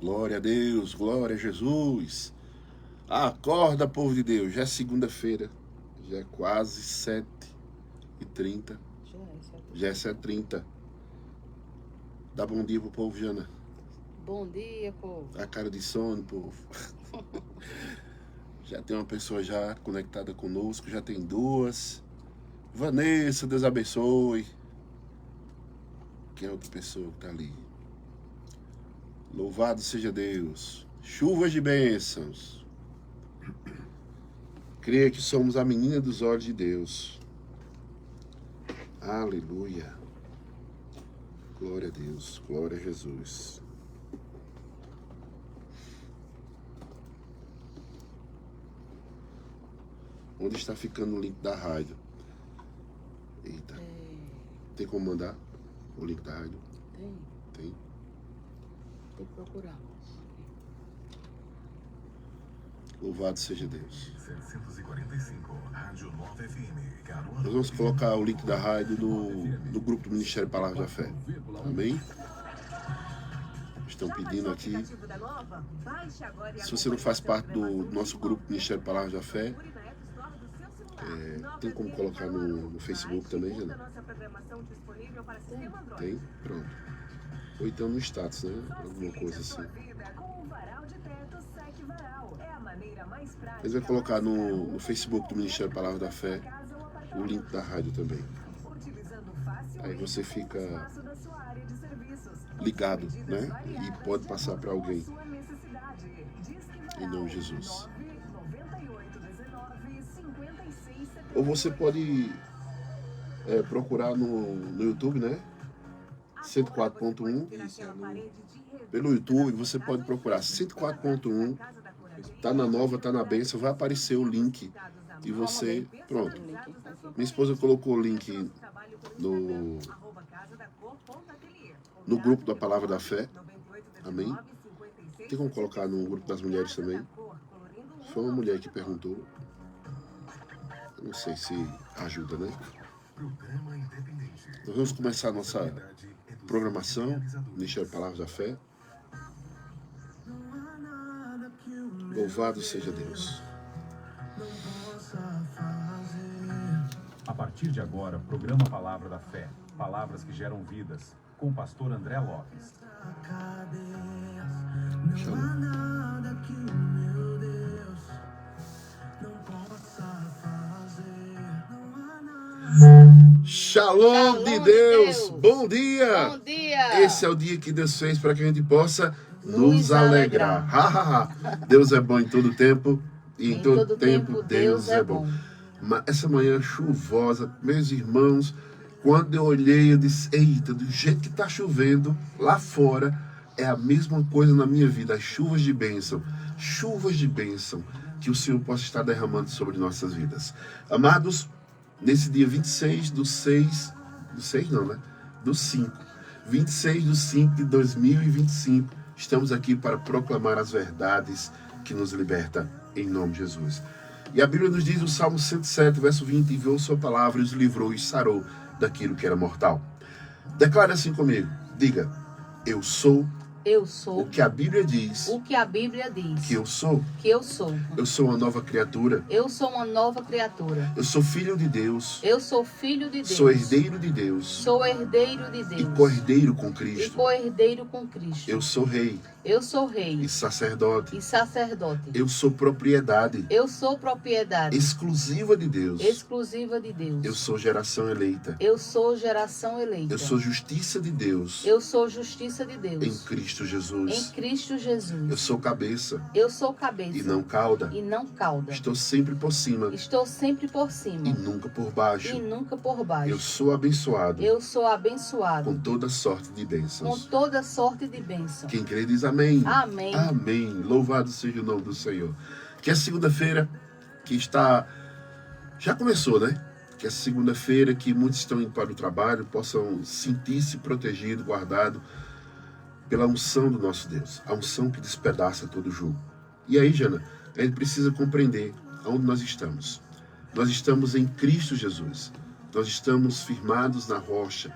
Glória a Deus, glória a Jesus. Acorda, povo de Deus. Já é segunda-feira. Já é quase 7h30. Já é 7h30. Dá bom dia pro povo, Jana. Bom dia, povo. A cara de sono, povo. Já tem uma pessoa já conectada conosco. Já tem duas. Vanessa, Deus abençoe. Quem é outra pessoa que tá ali? Louvado seja Deus. Chuvas de bênçãos. Creia que somos a menina dos olhos de Deus. Aleluia. Glória a Deus. Glória a Jesus. Onde está ficando o link da rádio? Eita. Tem como mandar o link da rádio? Tem? Tem que procurar. Louvado seja Deus. 745, Rádio Nova FM, Caruaru. Nós vamos colocar o link da rádio no grupo do Ministério Palavra da Fé. Amém? Estão pedindo aqui. Se você não faz parte do nosso grupo Ministério Palavra da Fé, tem como colocar no Facebook também, Jana? Tem? Pronto. Ou então no status, né? Alguma coisa assim. Mas vai colocar no Facebook do Ministério Palavra da Fé o link da rádio também. Aí você fica ligado, né? E pode passar para alguém. Em nome de Jesus. Ou você pode procurar no YouTube, né? 104.1. Pelo YouTube você pode procurar 104.1. Tá na nova, tá na bênção, vai aparecer o link e você, pronto. Minha esposa colocou o link no grupo da Palavra da Fé, amém? Tem como colocar no grupo das mulheres também? Foi uma mulher que perguntou, não sei se ajuda, né? Nós vamos começar a nossa programação, Ministério Palavra da Fé. Louvado seja Deus. A partir de agora, programa Palavra da Fé. Palavras que geram vidas. Com o pastor André Lopes. Shalom de Deus. Bom dia. Bom dia. Esse é o dia que Deus fez para que a gente possa nos alegrar. Deus é bom em todo tempo e em todo tempo Deus é bom. Mas essa manhã chuvosa, meus irmãos, quando eu olhei, eu disse, eita, do jeito que está chovendo lá fora, é a mesma coisa na minha vida, as chuvas de bênção, que o Senhor possa estar derramando sobre nossas vidas. Amados, nesse dia 26 do 6, do 6 não, né? Do 5, 26 do 5 de 2025, estamos aqui para proclamar as verdades que nos libertam em nome de Jesus. E a Bíblia nos diz no Salmo 107, verso 20, enviou sua palavra e os livrou e sarou daquilo que era mortal. Declare assim comigo, diga, eu sou o que a Bíblia diz. O que a Bíblia diz. Que eu sou. Que eu sou. Eu sou uma nova criatura. Eu sou uma nova criatura. Eu sou filho de Deus. Eu sou filho de Deus. Sou herdeiro de Deus. Sou herdeiro de Deus. E co-herdeiro com Cristo. E co-herdeiro com Cristo. Eu sou rei. Eu sou rei. E sacerdote. E sacerdote. Eu sou propriedade. Eu sou propriedade. Exclusiva de Deus. Exclusiva de Deus. Eu sou geração eleita. Eu sou geração eleita. Eu sou justiça de Deus. Eu sou justiça de Deus. Em Cristo Jesus. Em Cristo Jesus. Eu sou cabeça. Eu sou cabeça. E não cauda. E não cauda. Estou sempre por cima. Estou sempre por cima. E nunca por baixo. E nunca por baixo. Eu sou abençoado. Eu sou abençoado. Com toda sorte de bênçãos. Com toda sorte de bênçãos. Quem crê diz amém. Amém. Amém. Louvado seja o nome do Senhor. Que a segunda-feira que está... Já começou, né? Que a segunda-feira que muitos estão indo para o trabalho possam sentir-se protegidos, guardados pela unção do nosso Deus. A unção que despedaça todo jugo. E aí, Jana, a gente precisa compreender aonde nós estamos. Nós estamos em Cristo Jesus. Nós estamos firmados na rocha.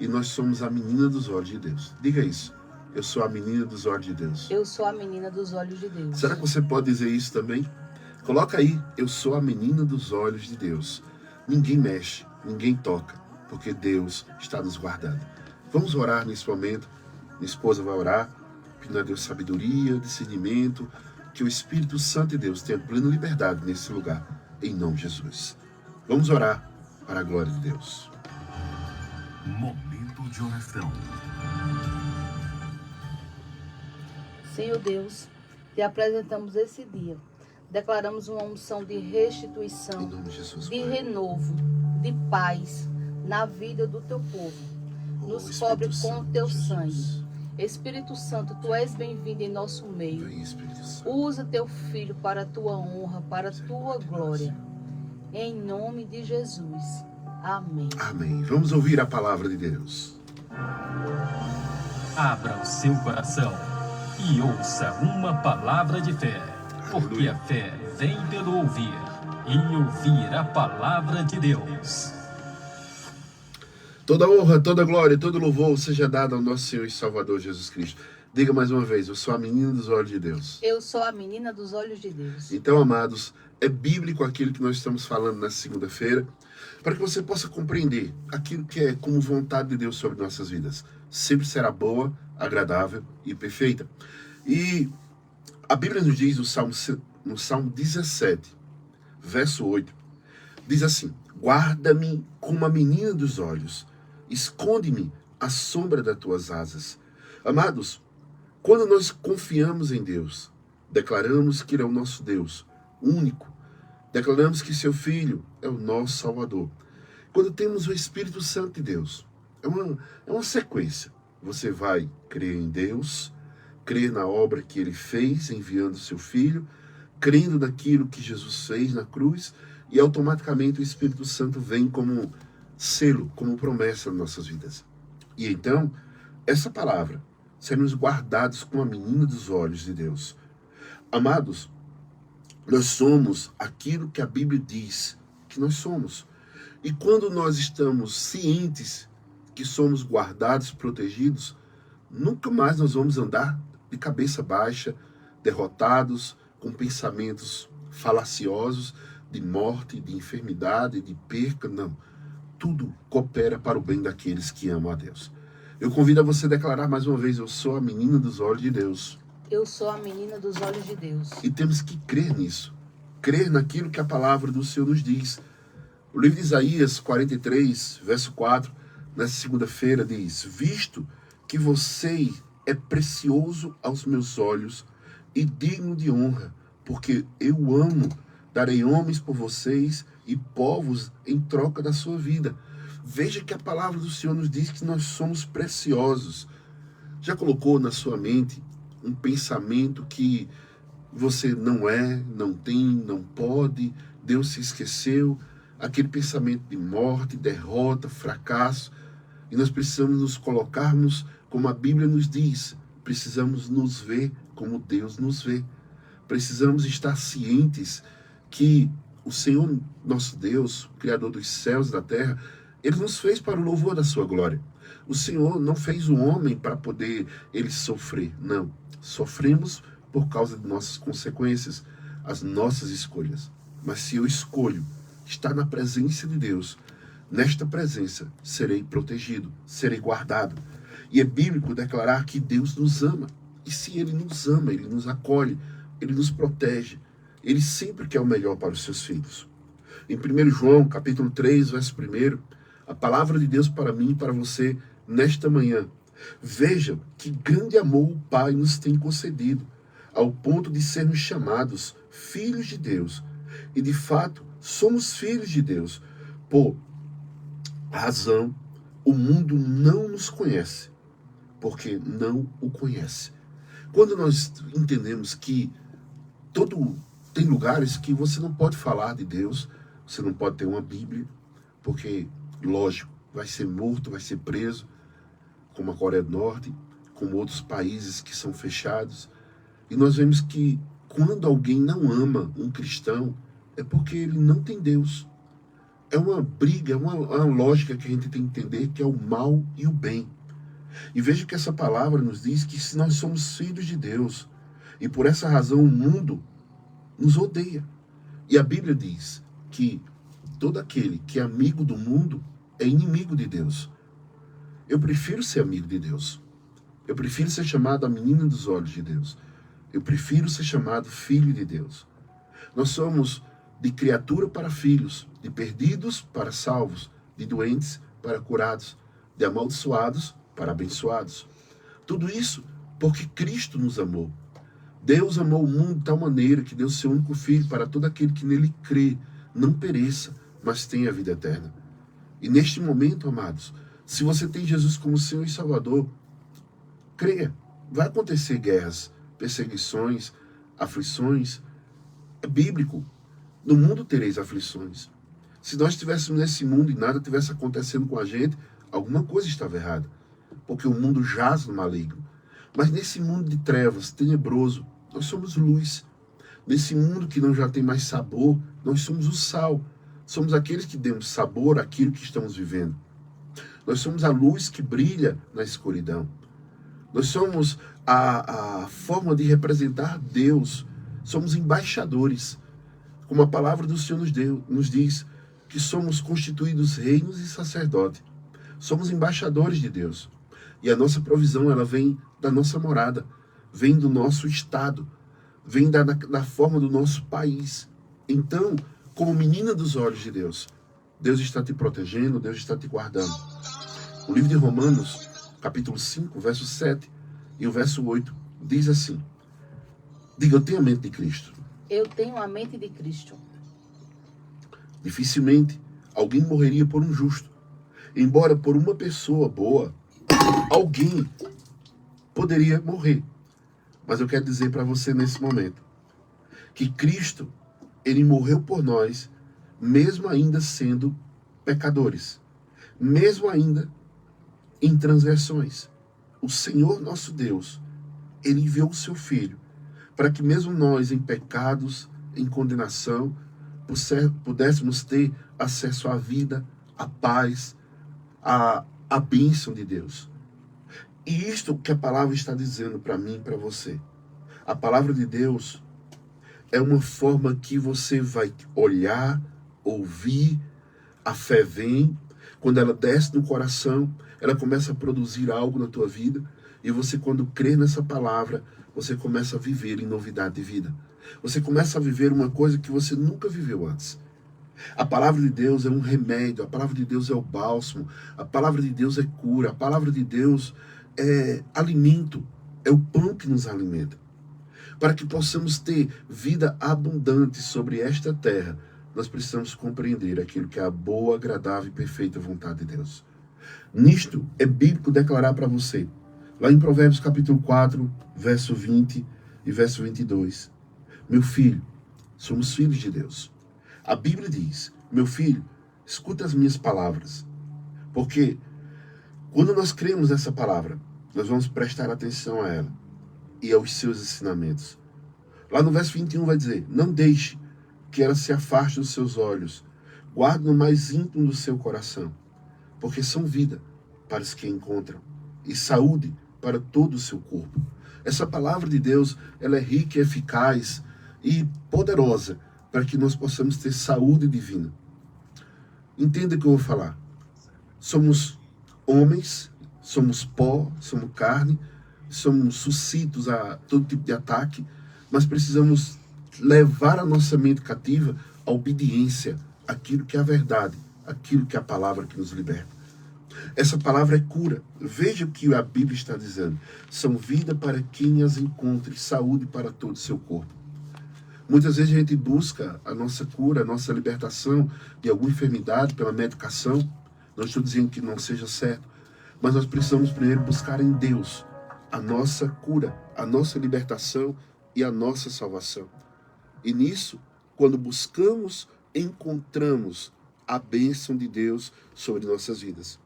E nós somos a menina dos olhos de Deus. Diga isso. Eu sou a menina dos olhos de Deus. Eu sou a menina dos olhos de Deus. Será que você pode dizer isso também? Coloca aí, eu sou a menina dos olhos de Deus. Ninguém mexe, ninguém toca, porque Deus está nos guardando. Vamos orar nesse momento. Minha esposa vai orar, pedindo a Deus sabedoria, discernimento, que o Espírito Santo de Deus tenha plena liberdade nesse lugar, em nome de Jesus. Vamos orar para a glória de Deus. Momento de oração. Senhor Deus, te apresentamos esse dia. Declaramos uma unção de Em restituição, nome de Jesus, de Pai. renovo, de paz na vida do teu povo. Nos Espírito cobre com Santo o teu de Jesus. sangue. Espírito Santo, tu és bem-vindo em nosso meio. Vem, Espírito Santo. Usa teu filho para a tua honra, para a tua glória. Em nome de Jesus. Amém. Amém. Vamos ouvir a palavra de Deus. Abra o seu coração e ouça uma palavra de fé, porque a fé vem pelo ouvir, e ouvir a palavra de Deus. Toda honra, toda glória, todo louvor seja dado ao nosso Senhor e Salvador Jesus Cristo. Diga mais uma vez, eu sou a menina dos olhos de Deus. Eu sou a menina dos olhos de Deus. Então, amados, é bíblico aquilo que nós estamos falando nessa segunda-feira, para que você possa compreender aquilo que é como vontade de Deus sobre nossas vidas. Sempre será boa, agradável e perfeita. E a Bíblia nos diz no Salmo 17, verso 8, diz assim: guarda-me como a menina dos olhos, esconde-me à sombra das tuas asas. Amados, quando nós confiamos em Deus, declaramos que Ele é o nosso Deus, único, declaramos que seu Filho é o nosso Salvador. Quando temos o Espírito Santo de Deus, é uma sequência. Você vai crer em Deus, crer na obra que Ele fez, enviando seu Filho, crendo naquilo que Jesus fez na cruz, e automaticamente o Espírito Santo vem como selo, como promessa nas nossas vidas. E então, essa palavra, seremos guardados com a menina dos olhos de Deus. Amados, nós somos aquilo que a Bíblia diz que nós somos. E quando nós estamos cientes que somos guardados, protegidos, nunca mais nós vamos andar de cabeça baixa, derrotados, com pensamentos falaciosos, de morte, de enfermidade, de perca, não. Tudo coopera para o bem daqueles que amam a Deus. Eu convido a você a declarar mais uma vez, eu sou a menina dos olhos de Deus. Eu sou a menina dos olhos de Deus. E temos que crer nisso. Crer naquilo que a palavra do Senhor nos diz. O livro de Isaías 43, verso 4, nessa segunda-feira diz: visto que você é precioso aos meus olhos e digno de honra, porque eu amo, darei homens por vocês e povos em troca da sua vida. Veja que a palavra do Senhor nos diz que nós somos preciosos. Já colocou na sua mente um pensamento que você não é, não tem, não pode, Deus se esqueceu, aquele pensamento de morte, derrota, fracasso, e nós precisamos nos colocarmos como a Bíblia nos diz, precisamos nos ver como Deus nos vê, precisamos estar cientes que o Senhor, nosso Deus, Criador dos céus e da terra, Ele nos fez para o louvor da sua glória. O Senhor não fez o homem para poder ele sofrer, não. Sofremos por causa de nossas consequências, as nossas escolhas. Mas se eu escolho estar na presença de Deus, nesta presença serei protegido, serei guardado. E é bíblico declarar que Deus nos ama. E se Ele nos ama, Ele nos acolhe, Ele nos protege. Ele sempre quer o melhor para os seus filhos. Em 1 João, capítulo 3, verso 1, a palavra de Deus para mim e para você nesta manhã. Veja que grande amor o Pai nos tem concedido, ao ponto de sermos chamados filhos de Deus. E de fato, somos filhos de Deus. Por razão, o mundo não nos conhece, porque não o conhece. Quando nós entendemos que tem lugares que você não pode falar de Deus, você não pode ter uma Bíblia, porque, lógico, vai ser morto, vai ser preso, como a Coreia do Norte, como outros países que são fechados. E nós vemos que quando alguém não ama um cristão, é porque ele não tem Deus. É uma briga, uma lógica que a gente tem que entender, que é o mal e o bem. E veja que essa palavra nos diz que se nós somos filhos de Deus, e por essa razão o mundo nos odeia. E a Bíblia diz que todo aquele que é amigo do mundo é inimigo de Deus. Eu prefiro ser amigo de Deus. Eu prefiro ser chamado a menina dos olhos de Deus. Eu prefiro ser chamado filho de Deus. Nós somos de criatura para filhos, de perdidos para salvos, de doentes para curados, de amaldiçoados para abençoados. Tudo isso porque Cristo nos amou. Deus amou o mundo de tal maneira que deu seu único filho para todo aquele que nele crê, não pereça, mas tenha a vida eterna. E neste momento, amados, se você tem Jesus como Senhor e Salvador, creia, vai acontecer guerras, perseguições, aflições. É bíblico. No mundo tereis aflições. Se nós estivéssemos nesse mundo e nada estivesse acontecendo com a gente, alguma coisa estava errada. Porque o mundo jaz no maligno. Mas nesse mundo de trevas, tenebroso, nós somos luz. Nesse mundo que não já tem mais sabor, nós somos o sal. Somos aqueles que damos sabor àquilo que estamos vivendo. Nós somos a luz que brilha na escuridão. Nós somos a forma de representar Deus. Somos embaixadores. Como a palavra do Senhor nos diz, que somos constituídos reinos e sacerdotes. Somos embaixadores de Deus. E a nossa provisão, ela vem da nossa morada, vem do nosso estado, vem da forma do nosso país. Então, como menina dos olhos de Deus, Deus está te protegendo, Deus está te guardando. O livro de Romanos, capítulo 5, verso 7 e o verso 8, diz assim: diga, eu tenho a mente de Cristo. Eu tenho a mente de Cristo. Dificilmente alguém morreria por um justo. Embora por uma pessoa boa, alguém poderia morrer. Mas eu quero dizer para você nesse momento que Cristo, ele morreu por nós, mesmo ainda sendo pecadores, mesmo ainda em transgressões. O Senhor nosso Deus, ele enviou o seu Filho para que mesmo nós em pecados, em condenação, pudéssemos ter acesso à vida, à paz, à bênção de Deus. E isto que a palavra está dizendo para mim e para você. A palavra de Deus é uma forma que você vai olhar, ouvir, a fé vem, quando ela desce no coração, ela começa a produzir algo na tua vida, e você, quando crê nessa palavra, você começa a viver em novidade de vida. Você começa a viver uma coisa que você nunca viveu antes. A palavra de Deus é um remédio, a palavra de Deus é o bálsamo, a palavra de Deus é cura, a palavra de Deus é alimento, é o pão que nos alimenta. Para que possamos ter vida abundante sobre esta terra, nós precisamos compreender aquilo que é a boa, agradável e perfeita vontade de Deus. Nisto é bíblico declarar para você, lá em Provérbios capítulo 4, verso 20 e verso 22. Meu filho, somos filhos de Deus. A Bíblia diz, meu filho, escuta as minhas palavras. Porque quando nós cremos nessa palavra, nós vamos prestar atenção a ela e aos seus ensinamentos. Lá no verso 21 vai dizer, não deixe que ela se afaste dos seus olhos, guarde no mais íntimo do seu coração, porque são vida para os que encontram e saúde para todo o seu corpo. Essa palavra de Deus, ela é rica e eficaz e poderosa para que nós possamos ter saúde divina. Entenda o que eu vou falar. Somos homens, somos pó, somos carne, somos suscitos a todo tipo de ataque, mas precisamos levar a nossa mente cativa à obediência, àquilo que é a verdade, àquilo que é a palavra que nos liberta. Essa palavra é cura. Veja o que a Bíblia está dizendo. São vida para quem as encontre, saúde para todo o seu corpo. Muitas vezes a gente busca a nossa cura, a nossa libertação de alguma enfermidade pela medicação. Não estou dizendo que não seja certo, mas nós precisamos primeiro buscar em Deus a nossa cura, a nossa libertação e a nossa salvação. E nisso, quando buscamos, encontramos a bênção de Deus sobre nossas vidas.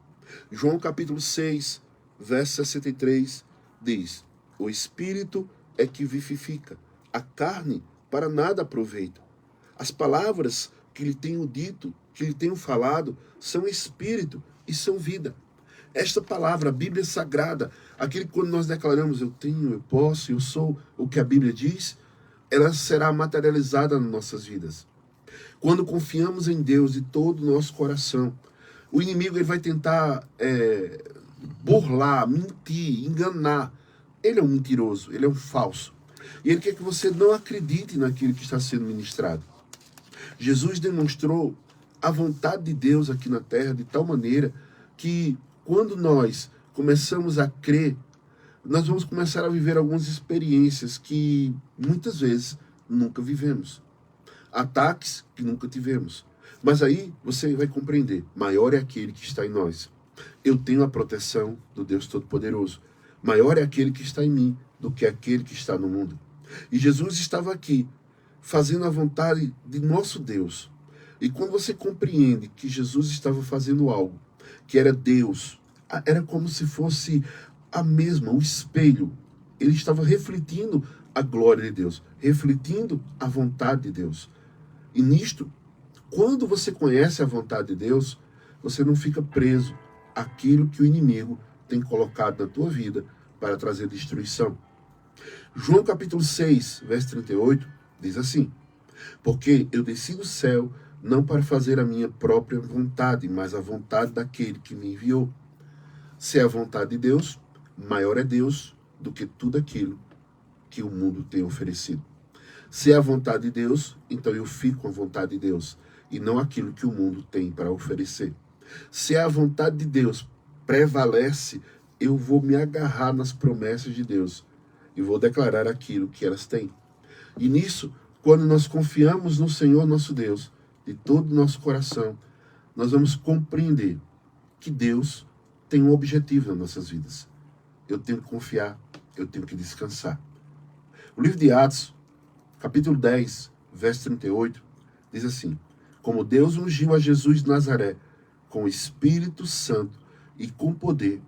João capítulo 6, verso 63, diz, o Espírito é que vivifica, a carne para nada aproveita. As palavras que lhe tenho dito, que lhe tenho falado, são Espírito e são vida. Esta palavra, a Bíblia Sagrada, aquele que quando nós declaramos eu tenho, eu posso, eu sou o que a Bíblia diz, ela será materializada nas nossas vidas. Quando confiamos em Deus de todo o nosso coração, o inimigo ele vai tentar burlar, mentir, enganar. Ele é um mentiroso, ele é um falso. E ele quer que você não acredite naquilo que está sendo ministrado. Jesus demonstrou a vontade de Deus aqui na terra de tal maneira que quando nós começamos a crer, nós vamos começar a viver algumas experiências que muitas vezes nunca vivemos. Ataques que nunca tivemos. Mas aí você vai compreender, maior é aquele que está em nós. Eu tenho a proteção do Deus Todo-Poderoso. Maior é aquele que está em mim do que aquele que está no mundo. E Jesus estava aqui, fazendo a vontade de nosso Deus. E quando você compreende que Jesus estava fazendo algo, que era Deus, era como se fosse a mesma, o espelho. Ele estava refletindo a glória de Deus, refletindo a vontade de Deus. E nisto, quando você conhece a vontade de Deus, você não fica preso àquilo que o inimigo tem colocado na tua vida para trazer destruição. João capítulo 6, verso 38, diz assim: porque eu desci do céu não para fazer a minha própria vontade, mas a vontade daquele que me enviou. Se é a vontade de Deus, maior é Deus do que tudo aquilo que o mundo tem oferecido. Se é a vontade de Deus, então eu fico com a vontade de Deus e não aquilo que o mundo tem para oferecer. Se a vontade de Deus prevalece, eu vou me agarrar nas promessas de Deus e vou declarar aquilo que elas têm. E nisso, quando nós confiamos no Senhor nosso Deus, de todo o nosso coração, nós vamos compreender que Deus tem um objetivo nas nossas vidas. Eu tenho que confiar, eu tenho que descansar. O livro de Atos, capítulo 10, verso 38, diz assim: como Deus ungiu a Jesus de Nazaré com o Espírito Santo e com poder,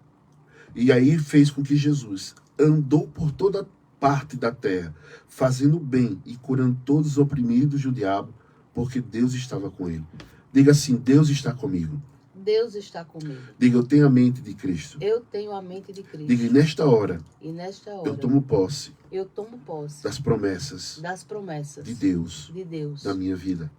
e aí fez com que Jesus andou por toda parte da terra, fazendo bem e curando todos os oprimidos do diabo, porque Deus estava com ele. Diga assim: Deus está comigo. Deus está comigo. Diga: eu tenho a mente de Cristo. Eu tenho a mente de Cristo. Diga: e nesta hora, eu tomo posse das promessas de Deus, na minha vida.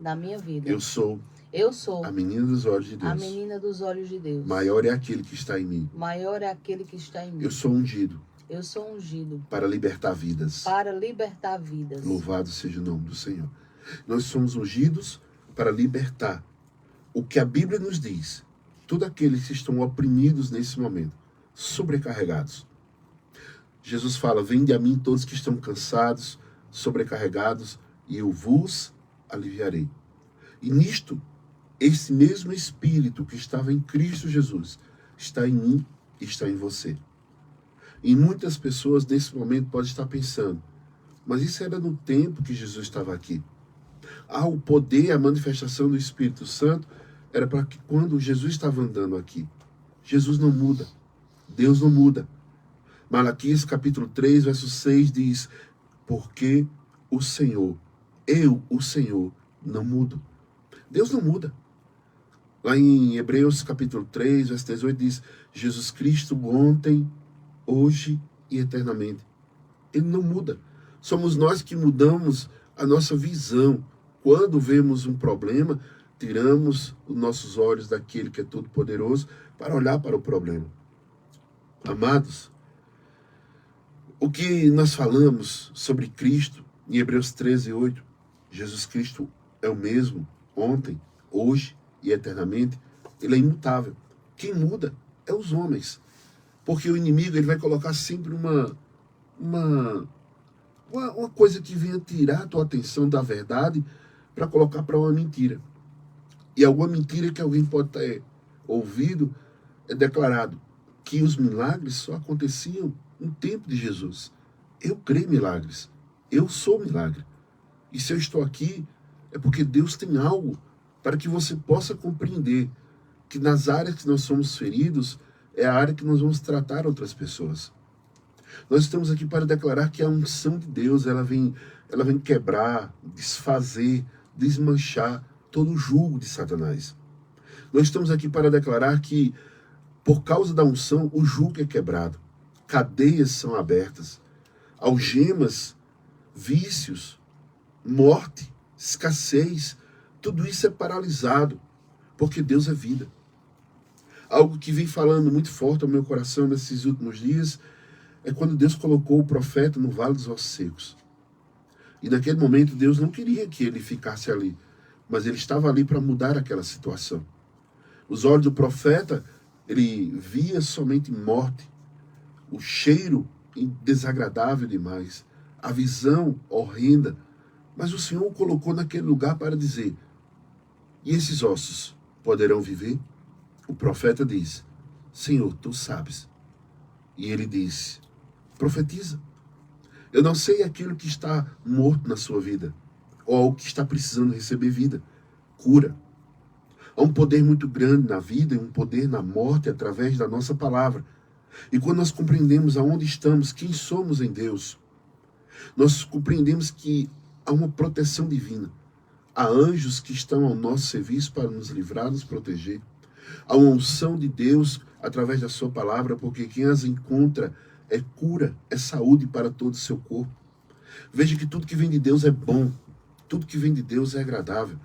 Eu sou a menina dos olhos de Deus. A menina dos olhos de Deus. Maior é aquele que está em mim. Maior é aquele que está em mim. Eu sou ungido para libertar vidas. Louvado seja o nome do Senhor. Nós somos ungidos para libertar. O que a Bíblia nos diz, todos aqueles que estão oprimidos nesse momento, sobrecarregados. Jesus fala: vinde a mim todos que estão cansados, sobrecarregados, e eu vos aliviarei. E nisto, esse mesmo Espírito que estava em Cristo Jesus, está em mim e está em você. E muitas pessoas nesse momento podem estar pensando: mas isso era no tempo que Jesus estava aqui. O poder, a manifestação do Espírito Santo era para que quando Jesus estava andando aqui. Jesus não muda. Deus não muda. Malaquias capítulo 3, verso 6 diz: porque o Senhor, o Senhor, não mudo. Deus não muda. Lá em Hebreus capítulo 3, verso 18 diz: Jesus Cristo ontem, hoje e eternamente. Ele não muda. Somos nós que mudamos a nossa visão. Quando vemos um problema, tiramos os nossos olhos daquele que é todo poderoso para olhar para o problema. Amados, o que nós falamos sobre Cristo em Hebreus 13, 8, Jesus Cristo é o mesmo ontem, hoje e eternamente. Ele é imutável. Quem muda é os homens. Porque o inimigo ele vai colocar sempre uma coisa que venha tirar a tua atenção da verdade para colocar para uma mentira. E alguma mentira que alguém pode ter ouvido é declarado que os milagres só aconteciam no tempo de Jesus. Eu creio em milagres. Eu sou milagre. E se eu estou aqui, é porque Deus tem algo para que você possa compreender que nas áreas que nós somos feridos, é a área que nós vamos tratar outras pessoas. Nós estamos aqui para declarar que a unção de Deus, ela vem quebrar, desfazer, desmanchar todo o jugo de Satanás. Nós estamos aqui para declarar que Por causa da unção, o jugo é quebrado, cadeias são abertas, algemas, vícios, morte, escassez, tudo isso é paralisado, porque Deus é vida. Algo que vem falando muito forte ao meu coração nesses últimos dias é quando Deus colocou o profeta no Vale dos Ossos Secos. E naquele momento Deus não queria que ele ficasse ali, mas ele estava ali para mudar aquela situação. Os olhos do profeta, ele via somente morte, o cheiro desagradável demais, a visão horrenda, mas o Senhor o colocou naquele lugar para dizer: e esses ossos poderão viver? O profeta diz: Senhor, tu sabes. E ele disse: profetiza. Eu não sei aquilo que está morto na sua vida, ou o que está precisando receber vida, cura. Há um poder muito grande na vida e um poder na morte através da nossa palavra. E quando nós compreendemos aonde estamos, quem somos em Deus, nós compreendemos que há uma proteção divina. Há anjos que estão ao nosso serviço para nos livrar, nos proteger. Há uma unção de Deus através da sua palavra, porque quem as encontra é cura, é saúde para todo o seu corpo. Veja que tudo que vem de Deus é bom, tudo que vem de Deus é agradável,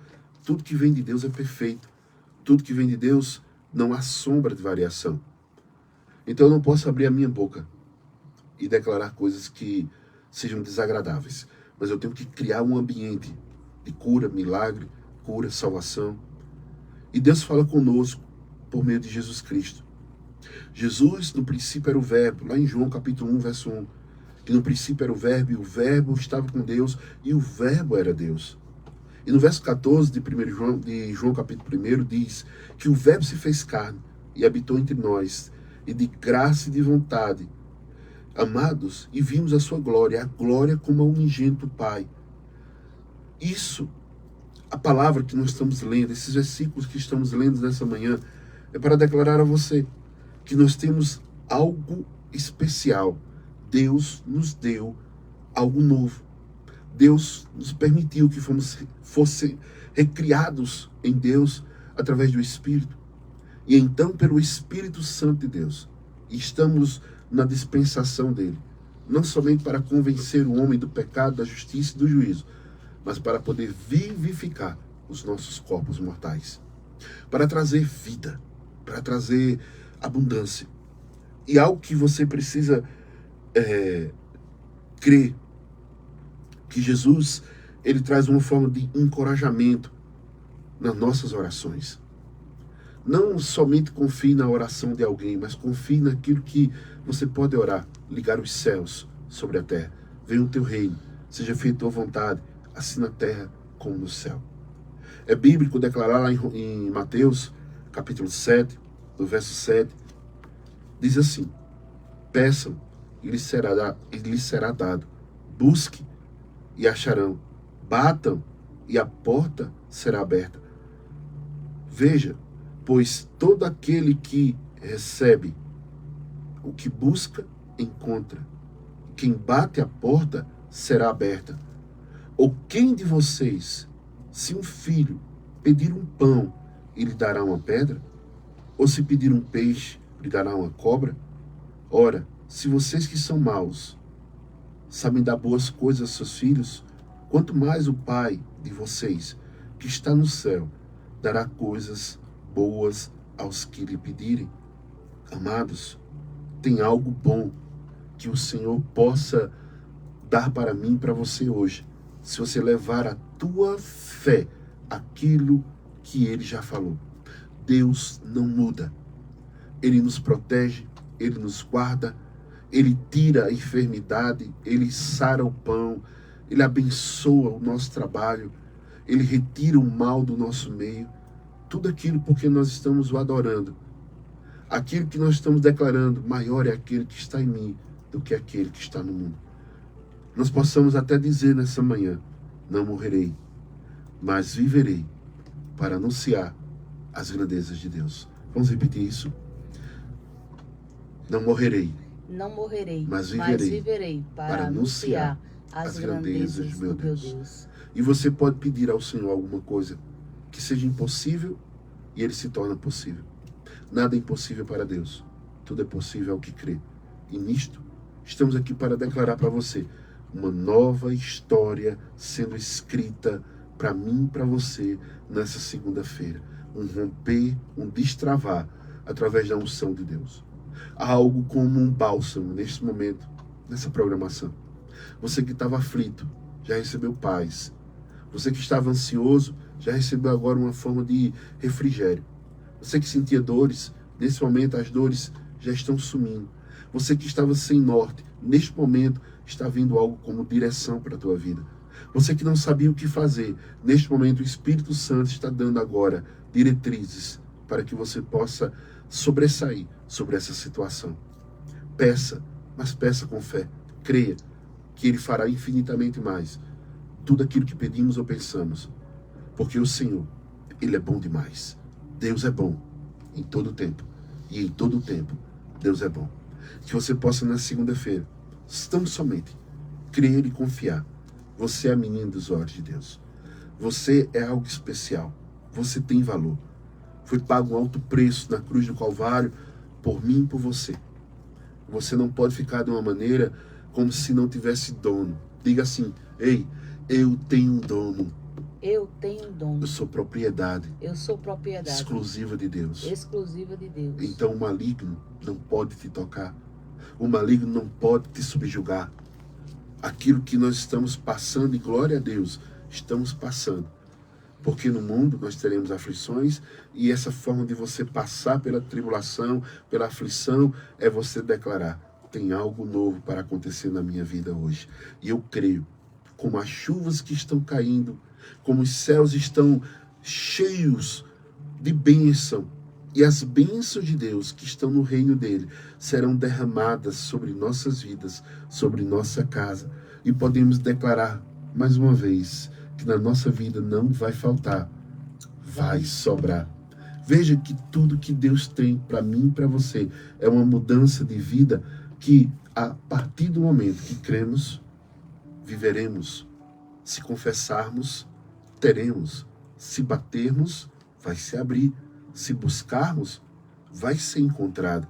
tudo que vem de Deus é perfeito, tudo que vem de Deus não há sombra de variação. Então eu não posso abrir a minha boca e declarar coisas que sejam desagradáveis, mas eu tenho que criar um ambiente de cura, milagre, cura, salvação. E Deus fala conosco por meio de Jesus Cristo. Jesus, no princípio era o verbo, lá em João capítulo 1, verso 1, que no princípio era o verbo, e o verbo estava com Deus, e o verbo era Deus. E no verso 14 de João capítulo 1, diz que o verbo se fez carne e habitou entre nós, e de graça e de vontade, amados, e vimos a sua glória, a glória como a unigênito Pai. Isso, a palavra que nós estamos lendo, esses versículos que estamos lendo nessa manhã, é para declarar a você que nós temos algo especial. Deus nos deu algo novo. Deus nos permitiu que fossem recriados em Deus através do Espírito. E então, pelo Espírito Santo de Deus, estamos na dispensação dele. Não somente para convencer o homem do pecado, da justiça e do juízo, mas para poder vivificar os nossos corpos mortais. Para trazer vida, para trazer abundância. E algo que você precisa crer, que Jesus, ele traz uma forma de encorajamento nas nossas orações. Não somente confie na oração de alguém, mas confie naquilo que você pode orar. Ligar os céus sobre a terra. Venha o teu reino, seja feita a tua vontade, assim na terra como no céu. É bíblico declarar lá em Mateus, capítulo 7, no verso 7, diz assim: peçam e lhes será dado, busque e acharão, batam e a porta será aberta. Veja, pois todo aquele que recebe, o que busca, encontra. Quem bate a porta será aberta. Ou quem de vocês, se um filho pedir um pão, ele dará uma pedra? Ou se pedir um peixe, lhe dará uma cobra? Ora, se vocês que são maus sabem dar boas coisas aos seus filhos, quanto mais o Pai de vocês, que está no céu, dará coisas boas aos que lhe pedirem. Amados, tem algo bom que o Senhor possa dar para mim e para você hoje, se você levar a tua fé aquilo que Ele já falou. Deus não muda. Ele nos protege, Ele nos guarda, Ele tira a enfermidade, Ele sara o pão, Ele abençoa o nosso trabalho, Ele retira o mal do nosso meio. Tudo aquilo porque nós estamos o adorando. Aquilo que nós estamos declarando, maior é aquele que está em mim do que aquele que está no mundo. Nós possamos até dizer nessa manhã: não morrerei, mas viverei para anunciar as grandezas de Deus. Vamos repetir isso? Não morrerei, mas viverei para anunciar as grandezas do meu Deus. E você pode pedir ao Senhor alguma coisa que seja impossível e Ele se torna possível. Nada é impossível para Deus. Tudo é possível ao que crê. E nisto, estamos aqui para declarar para você uma nova história sendo escrita para mim e para você nessa segunda-feira. Um romper, um destravar através da unção de Deus. Algo como um bálsamo neste momento, nessa programação. Você que estava aflito, já recebeu paz. Você que estava ansioso, já recebeu agora uma forma de refrigério. Você que sentia dores, nesse momento as dores já estão sumindo. Você que estava sem norte, neste momento está vindo algo como direção para a tua vida. Você que não sabia o que fazer, neste momento o Espírito Santo está dando agora diretrizes para que você possa sobressair sobre essa situação. Peça, mas peça com fé. Creia que Ele fará infinitamente mais tudo aquilo que pedimos ou pensamos. Porque o Senhor, Ele é bom demais. Deus é bom em todo tempo. E em todo tempo, Deus é bom. Que você possa, na segunda-feira, tão somente crer e confiar. Você é a menina dos olhos de Deus. Você é algo especial. Você tem valor. Foi pago um alto preço na cruz do Calvário por mim e por você. Você não pode ficar de uma maneira como se não tivesse dono. Diga assim: ei, eu tenho um dono. Eu tenho um dono. Eu sou propriedade. Eu sou propriedade. Exclusiva de Deus. Exclusiva de Deus. Então o maligno não pode te tocar. O maligno não pode te subjugar. Aquilo que nós estamos passando, e glória a Deus, estamos passando. Porque no mundo nós teremos aflições, e essa forma de você passar pela tribulação, pela aflição, é você declarar: tem algo novo para acontecer na minha vida hoje. E eu creio, como as chuvas que estão caindo, como os céus estão cheios de bênção, e as bênçãos de Deus que estão no reino dele serão derramadas sobre nossas vidas, sobre nossa casa. E podemos declarar mais uma vez que na nossa vida não vai faltar, vai sobrar. Veja que tudo que Deus tem para mim e para você é uma mudança de vida que, a partir do momento que cremos, viveremos. Se confessarmos, teremos. Se batermos, vai se abrir. Se buscarmos, vai ser encontrado.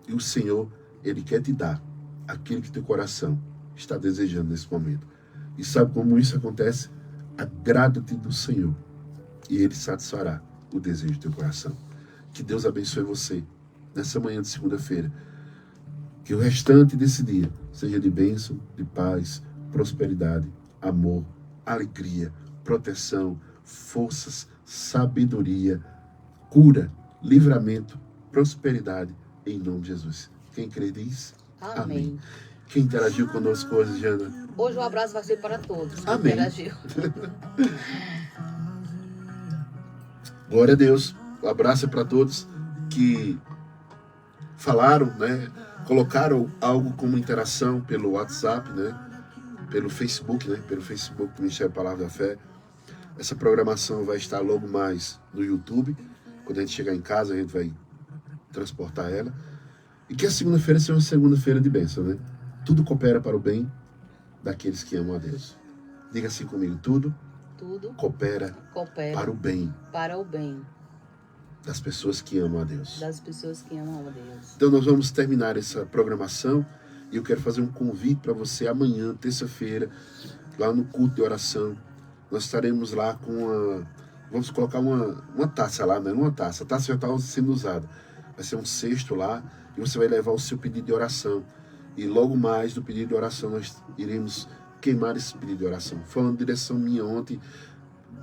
E o Senhor, Ele quer te dar aquilo que teu coração está desejando nesse momento. E sabe como isso acontece? Agrada-te do Senhor e Ele satisfará o desejo do teu coração. Que Deus abençoe você nessa manhã de segunda-feira. Que o restante desse dia seja de bênção, de paz, prosperidade, amor, alegria, proteção, forças, sabedoria, cura, livramento, prosperidade, em nome de Jesus. Quem crê diz Amém. Quem interagiu conosco hoje, Jana? Hoje o abraço vai ser para todos que Amém. interagiu. Glória a Deus. Um abraço para todos que falaram, né? Colocaram algo como interação pelo WhatsApp, né? Pelo Facebook, né? Pelo Facebook do Ministério Palavra da Fé. Essa programação vai estar logo mais no YouTube. Quando a gente chegar em casa, a gente vai transportar ela. E que a segunda-feira seja uma segunda-feira de bênção, né? Tudo coopera para o bem daqueles que amam a Deus. Diga assim comigo: tudo coopera para o bem das pessoas que amam a Deus. Das pessoas que amam a Deus. Então nós vamos terminar essa programação e eu quero fazer um convite para você amanhã, terça-feira, lá no culto de oração. Nós estaremos lá com vamos colocar uma taça lá, né? Uma taça. A taça já está sendo usada. Vai ser um cesto lá e você vai levar o seu pedido de oração. E logo mais do pedido de oração nós iremos queimar esse pedido de oração. Foi uma direção minha ontem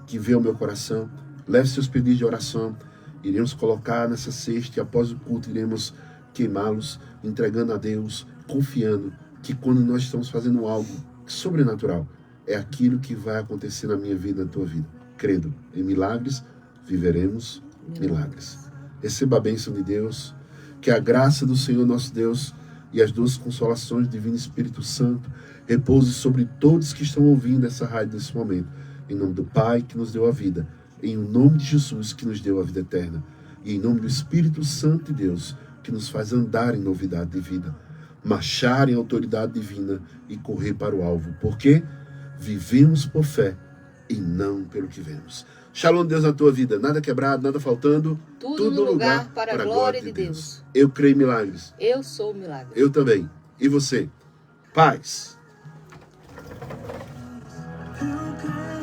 que veio ao meu coração. Leve seus pedidos de oração. Iremos colocar nessa cesta e após o culto iremos queimá-los, entregando a Deus, confiando que quando nós estamos fazendo algo sobrenatural, é aquilo que vai acontecer na minha vida, na tua vida. Crendo em milagres, viveremos milagres. Receba a bênção de Deus, que a graça do Senhor nosso Deus e as duas consolações do Divino Espírito Santo repouse sobre todos que estão ouvindo essa rádio nesse momento. Em nome do Pai que nos deu a vida, em nome de Jesus que nos deu a vida eterna, e em nome do Espírito Santo de Deus que nos faz andar em novidade de vida, marchar em autoridade divina e correr para o alvo. Porque vivemos por fé e não pelo que vemos. Shalom, Deus, na tua vida. Nada quebrado, nada faltando. Tudo no lugar para a glória de Deus. Eu creio em milagres. Eu sou o milagre. Eu também. E você? Paz. Eu creio.